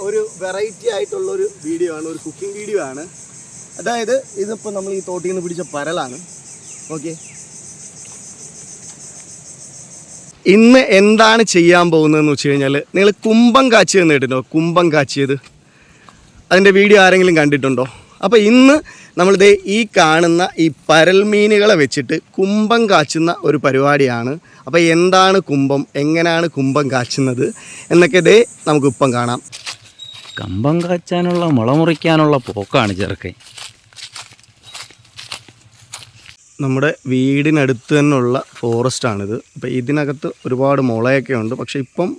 ഒരു വെറൈറ്റി ആയിട്ടുള്ളൊരു വീഡിയോ ആണ്, ഒരു കുക്കിംഗ് വീഡിയോ ആണ്. അതായത് ഇതിപ്പോൾ നമ്മൾ ഈ തോട്ടിൽ നിന്ന് പിടിച്ച പരലാണ്. ഓക്കെ, ഇന്ന് എന്താണ് ചെയ്യാൻ പോകുന്നതെന്ന് വെച്ച് കഴിഞ്ഞാൽ, നിങ്ങൾ കുമ്പം കാച്ചിയെന്ന് കേട്ടിട്ടുണ്ടോ? കുമ്പം കാച്ചിയത്, അതിൻ്റെ വീഡിയോ ആരെങ്കിലും കണ്ടിട്ടുണ്ടോ? അപ്പോൾ ഇന്ന് നമ്മളിത് ഈ കാണുന്ന ഈ പരൽ മീനുകളെ വെച്ചിട്ട് കുമ്പം കാച്ചുന്ന ഒരു പരിപാടിയാണ്. അപ്പോൾ എന്താണ് കുമ്പം, എങ്ങനെയാണ് കുമ്പം കാച്ചുന്നത് എന്നൊക്കെ ഇതേ നമുക്കിപ്പം കാണാം. കമ്പം കാച്ചാനുള്ള മുള മുറിക്കാനുള്ള പോക്കാണ് ചെറുക്കൻ. നമ്മുടെ വീടിനടുത്ത് തന്നെയുള്ള ഫോറസ്റ്റാണിത്. അപ്പോൾ ഇതിനകത്ത് ഒരുപാട് മുളയൊക്കെ ഉണ്ട്. പക്ഷേ ഇപ്പം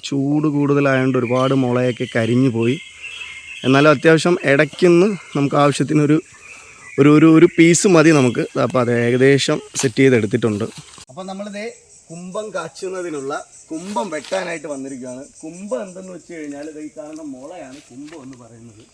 ചൂട് കൂടുതലായതുകൊണ്ട് ഒരുപാട് മുളയൊക്കെ കരിഞ്ഞു പോയി. എന്നാലും അത്യാവശ്യം ഇടയ്ക്കൊന്ന് നമുക്ക് ആവശ്യത്തിനൊരു ഒരു പീസ് മതി നമുക്ക്. അപ്പോൾ അത് ഏകദേശം സെറ്റ് ചെയ്തെടുത്തിട്ടുണ്ട്. അപ്പോൾ നമ്മളിതേ കുമ്പം കാച്ചുന്നതിനുള്ള കുമ്പം വെട്ടാനായിട്ട് വന്നിരിക്കുകയാണ്. കുമ്പം എന്തെന്ന് വെച്ച് കഴിഞ്ഞാൽ ഇത് ഈ കാണുന്ന മുളയാണ് കുമ്പം എന്ന് പറയുന്നത്.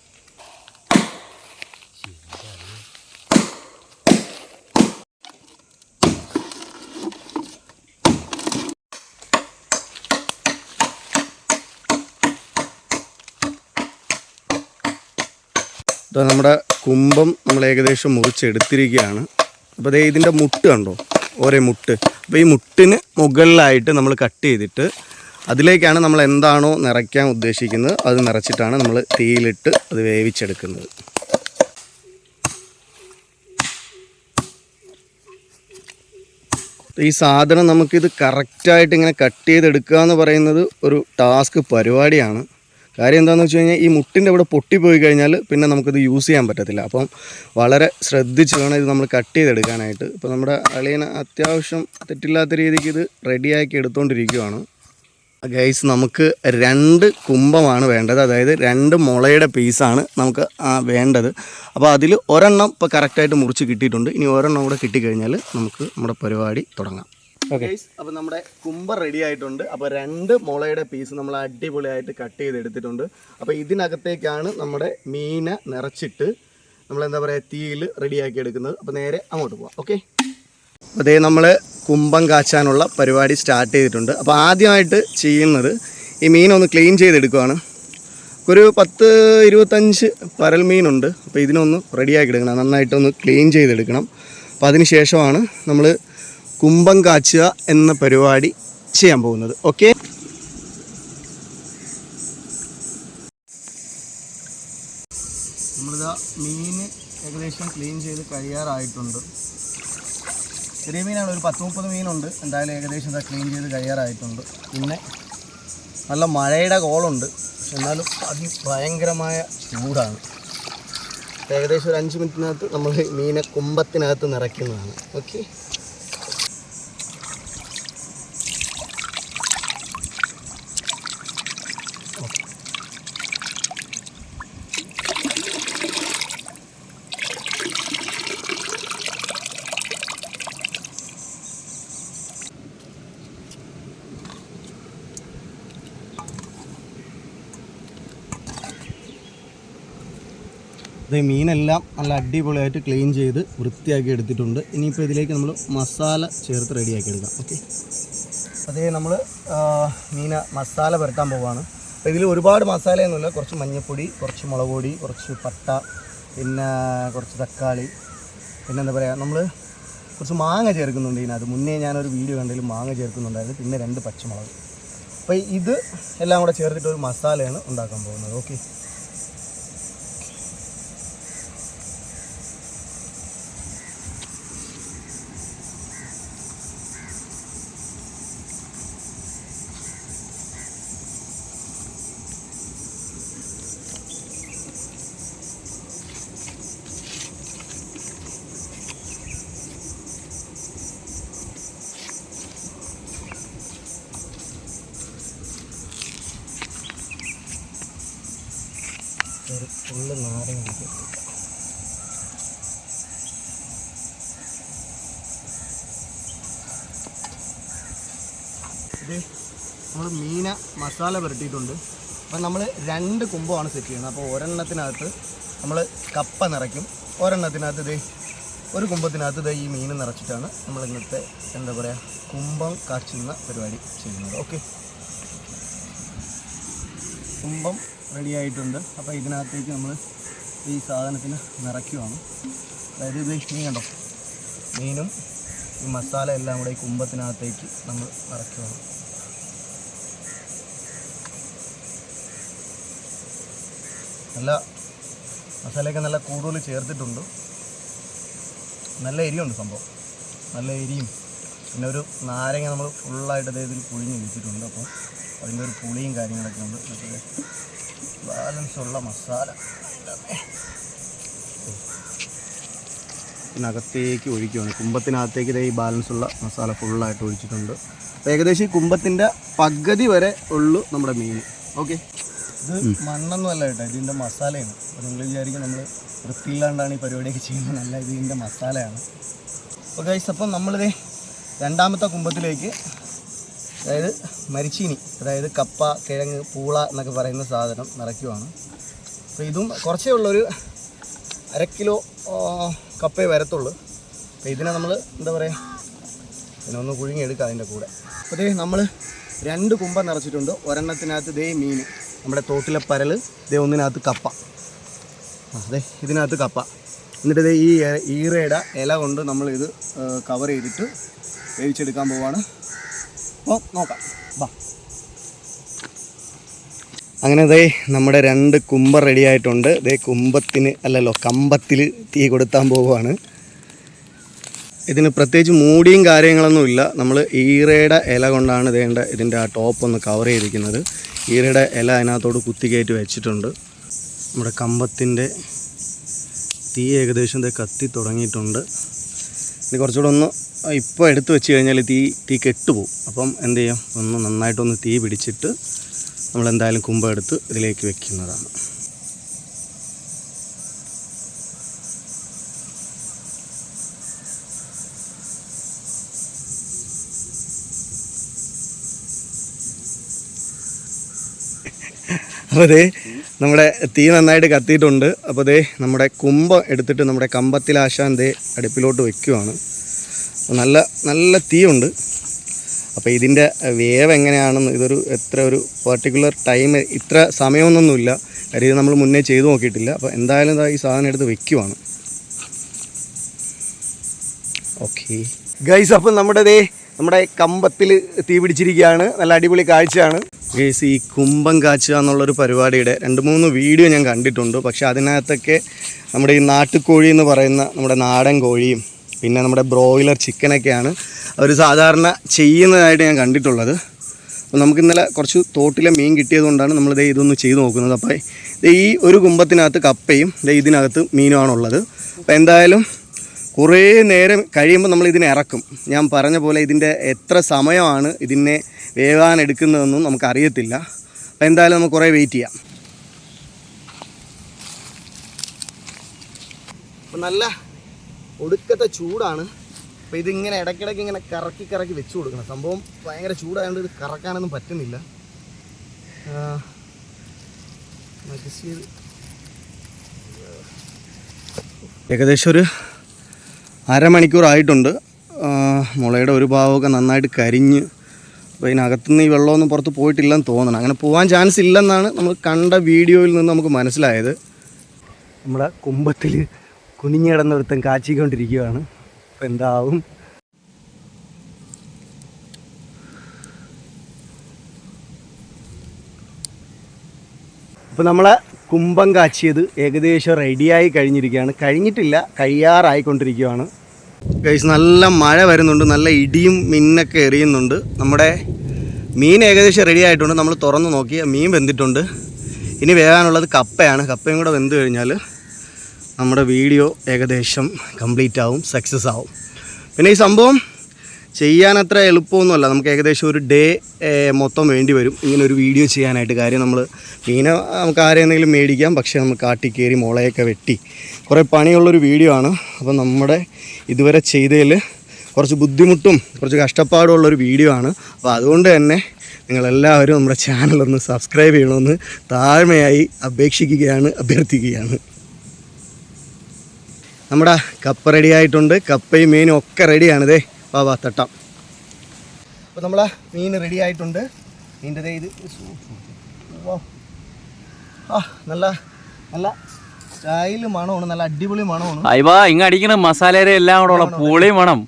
അപ്പോൾ നമ്മുടെ കുമ്പം നമ്മൾ ഏകദേശം മുറിച്ചെടുത്തിരിക്കുകയാണ്. അപ്പോൾ അതേ ഇതിൻ്റെ മുട്ട് കണ്ടോ, ഓരോ മുട്ട്. അപ്പോൾ ഈ മുട്ടിന് മുകളിലായിട്ട് നമ്മൾ കട്ട് ചെയ്തിട്ട് അതിലേക്കാണ് നമ്മൾ എന്താണോ നിറയ്ക്കാൻ ഉദ്ദേശിക്കുന്നത് അത് നിറച്ചിട്ടാണ് നമ്മൾ തീയിലിട്ട് അത് വേവിച്ചെടുക്കുന്നത്. ഈ സാധനം നമുക്കിത് കറക്റ്റായിട്ട് ഇങ്ങനെ കട്ട് ചെയ്തെടുക്കുക എന്ന് പറയുന്നത് ഒരു ടാസ്ക് പരിപാടിയാണ്. കാര്യം എന്താണെന്ന് വെച്ച് കഴിഞ്ഞാൽ ഈ മുട്ടിൻ്റെ ഇവിടെ പൊട്ടിപ്പോയി കഴിഞ്ഞാൽ പിന്നെ നമുക്കിത് യൂസ് ചെയ്യാൻ പറ്റത്തില്ല. അപ്പം വളരെ ശ്രദ്ധിച്ച് വേണം ഇത് നമ്മൾ കട്ട് ചെയ്തെടുക്കാനായിട്ട്. ഇപ്പോൾ നമ്മുടെ അളിയന് അത്യാവശ്യം തെറ്റില്ലാത്ത രീതിക്ക് ഇത് റെഡിയാക്കി എടുത്തുകൊണ്ടിരിക്കുകയാണ്. ഗൈസ്, നമുക്ക് 2 കുമ്പമാണ് വേണ്ടത്. അതായത് 2 മുളയുടെ പീസാണ് നമുക്ക് വേണ്ടത്. അപ്പോൾ അതിൽ ഒരെണ്ണം ഇപ്പോൾ കറക്റ്റായിട്ട് മുറിച്ച് കിട്ടിയിട്ടുണ്ട്. ഇനി ഒരെണ്ണം കൂടെ കിട്ടിക്കഴിഞ്ഞാൽ നമുക്ക് നമ്മുടെ പരിപാടി തുടങ്ങാം. ഓക്കെ, അപ്പോൾ നമ്മുടെ കുമ്പം റെഡി ആയിട്ടുണ്ട്. അപ്പോൾ 2 മുളയുടെ പീസ് നമ്മൾ അടിപൊളിയായിട്ട് കട്ട് ചെയ്തെടുത്തിട്ടുണ്ട്. അപ്പോൾ ഇതിനകത്തേക്കാണ് നമ്മുടെ മീനെ നിറച്ചിട്ട് നമ്മളെന്താ പറയുക തീയിൽ റെഡിയാക്കി എടുക്കുന്നത്. അപ്പോൾ നേരെ അങ്ങോട്ട് പോവാം. ഓക്കെ, അപ്പോൾ അതേ നമ്മൾ കുമ്പം കാച്ചാനുള്ള പരിപാടി സ്റ്റാർട്ട് ചെയ്തിട്ടുണ്ട്. അപ്പോൾ ആദ്യമായിട്ട് ചെയ്യുന്നത് ഈ മീനൊന്ന് ക്ലീൻ ചെയ്തെടുക്കുകയാണ്. ഒരു 10-25 പരൽ മീനുണ്ട്. അപ്പോൾ ഇതിനൊന്ന് റെഡിയാക്കി എടുക്കണം, നന്നായിട്ടൊന്ന് ക്ലീൻ ചെയ്തെടുക്കണം. അപ്പോൾ അതിന് ശേഷമാണ് നമ്മൾ കുമ്പം കാച്ചുക എന്ന പരിപാടി ചെയ്യാൻ പോകുന്നത്. ഓക്കെ, നമ്മളിതാ മീൻ ഏകദേശം ക്ലീൻ ചെയ്ത് കഴിയാറായിട്ടുണ്ട്. ചെറിയ മീനാണ്, ഒരു 10-30 മീനുണ്ട്. എന്തായാലും ഏകദേശം ഇതാ ക്ലീൻ ചെയ്ത് കഴിയാറായിട്ടുണ്ട്. പിന്നെ നല്ല മഴയുടെ കോളുണ്ട്, പക്ഷെ എന്നാലും അതിഭയങ്കരമായ ചൂടാണ്. ഏകദേശം ഒരു 5 മിനിറ്റിനകത്ത് നമ്മൾ മീനെ കുമ്പത്തിനകത്ത് നിറയ്ക്കുന്നതാണ്. ഓക്കെ, ഇത് മീനെല്ലാം നല്ല അടിപൊളിയായിട്ട് ക്ലീൻ ചെയ്ത് വൃത്തിയാക്കി എടുത്തിട്ടുണ്ട്. ഇനിയിപ്പോൾ ഇതിലേക്ക് നമ്മൾ മസാല ചേർത്ത് റെഡിയാക്കി എടുക്കാം. ഓക്കെ, അതേ നമ്മൾ മീന മസാല പുരട്ടാൻ പോവുകയാണ്. അപ്പോൾ ഇതിൽ ഒരുപാട് മസാലയൊന്നുമില്ല. കുറച്ച് മഞ്ഞൾപ്പൊടി, കുറച്ച് മുളക് പൊടി, കുറച്ച് പട്ട, പിന്നെ കുറച്ച് തക്കാളി, പിന്നെ എന്താ പറയുക, നമ്മൾ കുറച്ച് മാങ്ങ ചേർക്കുന്നുണ്ട് ഇതിനകത്ത്. മുന്നേ ഞാനൊരു വീഡിയോ കണ്ടതിൽ മാങ്ങ ചേർക്കുന്നുണ്ടായിരുന്നു. പിന്നെ 2 പച്ചമുളക്. അപ്പോൾ ഇത് എല്ലാം കൂടെ ചേർത്തിട്ട് ഒരു മസാലയാണ് ഉണ്ടാക്കാൻ പോകുന്നത്. ഓക്കെ, ഒരു ഫുള്ള് നാരങ്ങ ഇത് നമ്മൾ മീന മസാല പുരട്ടിയിട്ടുണ്ട്. അപ്പം നമ്മൾ 2 കുമ്പമാണ് സെറ്റ് ചെയ്യുന്നത്. അപ്പോൾ ഒരെണ്ണത്തിനകത്ത് നമ്മൾ കപ്പ നിറയ്ക്കും, ഒരെണ്ണത്തിനകത്ത് ഇത് ഒരു കുമ്പത്തിനകത്ത് ഈ മീൻ നിറച്ചിട്ടാണ് നമ്മൾ ഇന്നത്തെ എന്താ പറയുക കുമ്പം കാച്ചുന്ന പരിപാടി ചെയ്യുന്നത്. ഓക്കെ, കുമ്പം റെഡി ആയിട്ടുണ്ട്. അപ്പോൾ ഇതിനകത്തേക്ക് നമ്മൾ ഈ സാധനത്തിന് നിറയ്ക്കുവാണ്. അതായത് ഇത് മീൻ കണ്ടോ, മീനും ഈ മസാല എല്ലാം കൂടെ ഈ കുമ്പത്തിനകത്തേക്ക് നമ്മൾ നിറയ്ക്കുവാണ്. നല്ല മസാലയൊക്കെ നല്ല കൂടുതൽ ചേർത്തിട്ടുണ്ട്. നല്ല എരിയുണ്ട് സംഭവം, നല്ല എരിയും. പിന്നെ ഒരു നാരങ്ങ നമ്മൾ ഫുള്ളായിട്ട് ഇതിൽ പുഴിഞ്ഞ് വെച്ചിട്ടുണ്ട്. അപ്പോൾ അതിൻ്റെ ഒരു പുളിയും കാര്യങ്ങളൊക്കെ ഉണ്ട്. മറ്റേ ബാലൻസുള്ള മസാല ഇതിനകത്തേക്ക് ഒഴിക്കുകയാണ്. കുമ്പത്തിനകത്തേക്ക് ഈ ബാലൻസുള്ള മസാല ഫുള്ളായിട്ട് ഒഴിച്ചിട്ടുണ്ട്. അപ്പോൾ ഏകദേശം ഈ കുമ്പത്തിൻ്റെ പകുതി വരെ ഉള്ളൂ നമ്മുടെ മീൻ. ഓക്കെ, ഇത് മണ്ണൊന്നും അല്ല കേട്ടോ, ഇതിൻ്റെ മസാലയാണ്. അപ്പോൾ നിങ്ങൾ വിചാരിക്കും നമ്മൾ വൃത്തിയില്ലാണ്ടാണ് ഈ പരിപാടിയൊക്കെ ചെയ്യുന്നത്. നല്ല ഇതിൻ്റെ മസാലയാണ്. അപ്പോൾ ഗൈസ്, അപ്പം നമ്മളിത് രണ്ടാമത്തെ കുമ്പത്തിലേക്ക്, അതായത് മരിച്ചീനി, അതായത് കപ്പ, കിഴങ്ങ്, പൂള എന്നൊക്കെ പറയുന്ന സാധനം നിറയ്ക്കുവാണ്. അപ്പോൾ ഇതും കുറച്ചേ ഉള്ളൊരു 1/2 കിലോ കപ്പേ വരത്തുള്ളൂ. അപ്പോൾ ഇതിനെ നമ്മൾ എന്താ പറയുക, ഇതിനൊന്ന് പുഴുങ്ങിയെടുക്കുക അതിൻ്റെ കൂടെ. അപ്പോൾ ഇതേ നമ്മൾ 2 കുമ്പം നിറച്ചിട്ടുണ്ട്. ഒരെണ്ണത്തിനകത്ത് ഇതേ മീൻ, നമ്മുടെ തോട്ടിലെ പരൽ, ഇതേ ഒന്നിനകത്ത് കപ്പ, അതെ ഇതിനകത്ത് കപ്പ. എന്നിട്ട് ഇതേ ഈ ഈറയുടെ ഇല കൊണ്ട് നമ്മളിത് കവർ ചെയ്തിട്ട് വേവിച്ചെടുക്കാൻ പോവാണ്. അപ്പോൾ നോക്കാം, ബാ. അങ്ങനെ ദേ നമ്മുടെ 2 കുമ്പം റെഡി ആയിട്ടുണ്ട്. ദേ കുമ്പത്തിന് അല്ലല്ലോ, കമ്പത്തിൽ തീ കൊടുത്താൻ പോവുകയാണ്. ഇതിന് പ്രത്യേകിച്ച് മൂടിയും കാര്യങ്ങളൊന്നുമില്ല. നമ്മൾ ഈറയുടെ ഇല കൊണ്ടാണ് ഇതിൻ്റെ ആ ടോപ്പ് ഒന്ന് കവർ ചെയ്തിരിക്കുന്നത്. ഈറയുടെ ഇല അതിനകത്തോട് കുത്തിക്കയറ്റി വെച്ചിട്ടുണ്ട്. നമ്മുടെ കമ്പത്തിൻ്റെ തീ ഏകദേശം കത്തി തുടങ്ങിയിട്ടുണ്ട്. ഇനി കുറച്ചുകൂടെ ഒന്ന് ഇപ്പോൾ എടുത്ത് വെച്ച് കഴിഞ്ഞാൽ തീ കെട്ടുപോകും. അപ്പം എന്ത് ചെയ്യാം, ഒന്ന് നന്നായിട്ടൊന്ന് തീ പിടിച്ചിട്ട് നമ്മളെന്തായാലും കുമ്പം എടുത്ത് ഇതിലേക്ക് വെക്കുന്നതാണ്. അപ്പോൾ ദേ നമ്മുടെ തീ നന്നായിട്ട് കത്തിയിട്ടുണ്ട്. അപ്പോൾ ദേ നമ്മുടെ കുമ്പം എടുത്തിട്ട് നമ്മുടെ കമ്പത്തിലാശാൻ ദേ അടുപ്പിലോട്ട് വയ്ക്കുവാണ്. നല്ല നല്ല തീയുണ്ട്. അപ്പോൾ ഇതിൻ്റെ വേവ് എങ്ങനെയാണെന്ന്, ഇതൊരു ഒരു പർട്ടിക്കുലർ ടൈം, ഇത്ര സമയമൊന്നുമില്ല. കാര്യം ഇത് നമ്മൾ മുന്നേ ചെയ്തു നോക്കിയിട്ടില്ല. അപ്പോൾ എന്തായാലും ഈ സാധനം എടുത്ത് വെക്കുവാണ്. ഓക്കെ ഗൈസ്, അപ്പം നമ്മുടെ കമ്പത്തിൽ തീ പിടിച്ചിരിക്കുകയാണ്. നല്ല അടിപൊളി കാഴ്ചയാണ് ഗൈസ്. ഈ കുമ്പം കാച്ചുക എന്നുള്ളൊരു പരിപാടിയുടെ 2-3 വീഡിയോ ഞാൻ കണ്ടിട്ടുണ്ട്. പക്ഷേ അതിനകത്തൊക്കെ നമ്മുടെ ഈ നാട്ടുകോഴി എന്ന് പറയുന്ന നമ്മുടെ നാടൻ കോഴിയും പിന്നെ നമ്മുടെ ബ്രോയിലർ ചിക്കനൊക്കെയാണ് അവർ സാധാരണ ചെയ്യുന്നതായിട്ട് ഞാൻ കണ്ടിട്ടുള്ളത്. അപ്പോൾ നമുക്ക് ഇന്നലെ കുറച്ച് തോട്ടിലെ മീൻ കിട്ടിയതുകൊണ്ടാണ് നമ്മൾ ഇതൊന്ന് ചെയ്ത് നോക്കുന്നത്. അപ്പോൾ ഈ ഒരു കുമ്പത്തിനകത്ത് കപ്പയും ഇതിനകത്ത് മീനുമാണുള്ളത്. അപ്പോൾ എന്തായാലും കുറേ നേരം കഴിയുമ്പോൾ നമ്മൾ ഇതിനെ ഇറക്കും. ഞാൻ പറഞ്ഞ പോലെ ഇതിൻ്റെ എത്ര സമയമാണ് ഇതിനെ വേവാൻ എടുക്കുന്നതെന്നും നമുക്കറിയത്തില്ല. അപ്പോൾ എന്തായാലും നമുക്ക് കുറേ വെയിറ്റ് ചെയ്യാം. അപ്പോൾ നല്ല ഒടുക്കത്തെ ചൂടാണ്. അപ്പോൾ ഇതിങ്ങനെ ഇടയ്ക്കിടയ്ക്ക് ഇങ്ങനെ കറക്കി വെച്ച് കൊടുക്കണം. സംഭവം ഭയങ്കര ചൂടായതുകൊണ്ട് ഇത് കറക്കാനൊന്നും പറ്റുന്നില്ല. ഏകദേശം ഒരു അരമണിക്കൂറായിട്ടുണ്ട്. മുളയുടെ ഒരു ഭാഗമൊക്കെ നന്നായിട്ട് കരിഞ്ഞ്, അപ്പോൾ ഇതിനകത്തുനിന്ന് ഈ വെള്ളമൊന്നും പുറത്ത് പോയിട്ടില്ലെന്ന് തോന്നണം. അങ്ങനെ പോകാൻ ചാൻസ് ഇല്ലെന്നാണ് നമ്മൾ കണ്ട വീഡിയോയിൽ നിന്ന് നമുക്ക് മനസ്സിലായത്. നമ്മുടെ കുമ്പത്തിൽ കുനിഞ്ഞു കിടന്നൊരുത്തൻ കാച്ചിക്കൊണ്ടിരിക്കുകയാണ്. അപ്പോൾ എന്താവും. അപ്പോൾ നമ്മളെ കുമ്പം കാച്ചിയത് ഏകദേശം റെഡിയായി കഴിഞ്ഞിരിക്കുകയാണ്. കഴിഞ്ഞിട്ടില്ല, കഴിയാറായിക്കൊണ്ടിരിക്കുകയാണ് ഗൈസ്. നല്ല മഴ വരുന്നുണ്ട്, നല്ല ഇടിയും മിന്നൊക്കെ എറിയുന്നുണ്ട്. നമ്മുടെ മീൻ ഏകദേശം റെഡി ആയിട്ടുണ്ട്. നമ്മൾ തുറന്ന് നോക്കി, മീൻ വെന്തിട്ടുണ്ട്. ഇനി വേകാനുള്ളത് കപ്പയാണ്. കപ്പയും കൂടെ വെന്ത് കഴിഞ്ഞാൽ നമ്മുടെ വീഡിയോ ഏകദേശം കംപ്ലീറ്റ് ആവും, സക്സസ് ആവും. പിന്നെ ഈ സംഭവം ചെയ്യാൻ അത്ര എളുപ്പമൊന്നുമല്ല. നമുക്ക് ഏകദേശം ഒരു ഡേ മൊത്തം വേണ്ടി വരും ഇങ്ങനൊരു വീഡിയോ ചെയ്യാനായിട്ട്. കാര്യം നമ്മൾ മീനെ നമുക്ക് ആരെയെന്തെങ്കിലും മേടിക്കാം, പക്ഷേ നമ്മൾ കാട്ടി കയറി മുളയൊക്കെ വെട്ടി കുറേ പണിയുള്ളൊരു വീഡിയോ ആണ്. അപ്പോൾ നമ്മുടെ ഇതുവരെ ചെയ്തതിൽ കുറച്ച് ബുദ്ധിമുട്ടും കുറച്ച് കഷ്ടപ്പാടുമുള്ളൊരു വീഡിയോ ആണ്. അപ്പോൾ അതുകൊണ്ട് തന്നെ നിങ്ങളെല്ലാവരും നമ്മുടെ ചാനലൊന്ന് സബ്സ്ക്രൈബ് ചെയ്യണമെന്ന് താഴ്മയായി അഭ്യർത്ഥിക്കുകയാണ്. നമ്മുടെ കപ്പ റെഡി ആയിട്ടുണ്ട്. കപ്പയും മീനും ഒക്കെ റെഡിയാണ്. ദേ വാ തട്ടാം. അപ്പോൾ നമ്മളെ മീൻ റെഡി ആയിട്ടുണ്ട്. മീൻ്റെ ഇത് ആ നല്ല നല്ല സ്റ്റൈല് മണമാണ്, നല്ല അടിപൊളി മണമാണ്. അയ്വാ ഇങ്ങ അടിക്കണ മസാലയുടെ എല്ലാം കൂടെ ഉള്ള പുളി മണം.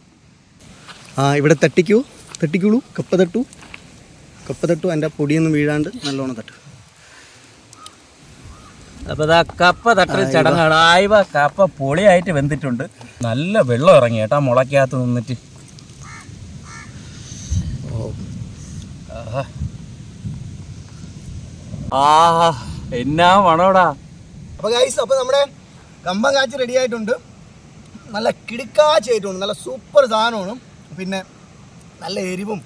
ആ ഇവിടെ തട്ടിക്കുള്ളൂ, കപ്പ തട്ടു അതിൻ്റെ പൊടിയൊന്നും വീഴാണ്ട് നല്ലോണം തട്ടു. അപ്പൊ കപ്പ തട്ടൽ ചടങ്ങാണ്. ആയിവ കപ്പ പൊളിയായിട്ട് വെന്തിട്ടുണ്ട്. നല്ല വെള്ളം ഇറങ്ങി കേട്ടാ മുളക്കകത്ത് നിന്നിട്ട്. ആ എന്നാ മണോടാ. അപ്പോൾ ഗൈസ്, അപ്പോൾ നമ്മുടെ കമ്പം കാച്ചി റെഡി ആയിട്ടുണ്ട്. നല്ല കിടുക്കാച്ചായിട്ടുണ്ട്, നല്ല സൂപ്പർ സാധനമാണ്. പിന്നെ നല്ല എരിവും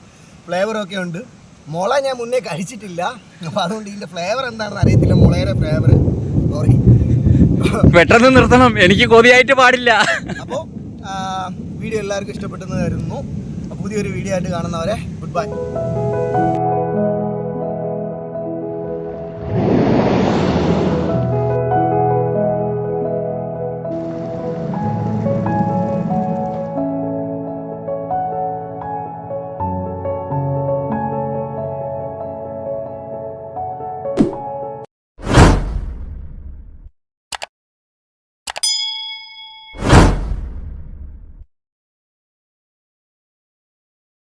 ഫ്ലേവറും ഒക്കെ ഉണ്ട്. മുള ഞാൻ മുന്നേ കഴിച്ചിട്ടില്ല, അപ്പോൾ അതുകൊണ്ട് ഇതിൻ്റെ ഫ്ലേവർ എന്താണെന്ന് അറിയത്തില്ല. മുളയുടെ ഫ്ലേവർ സോറി. പെട്ടെന്ന് നിർത്തണം, എനിക്ക് കൊതിയായിട്ട് പാടില്ല. അപ്പോൾ വീഡിയോ എല്ലാവർക്കും ഇഷ്ടപ്പെട്ടെന്ന് കരുതുന്നു. പുതിയൊരു വീഡിയോ ആയിട്ട് കാണുന്നവരെ ഗുഡ് ബൈ.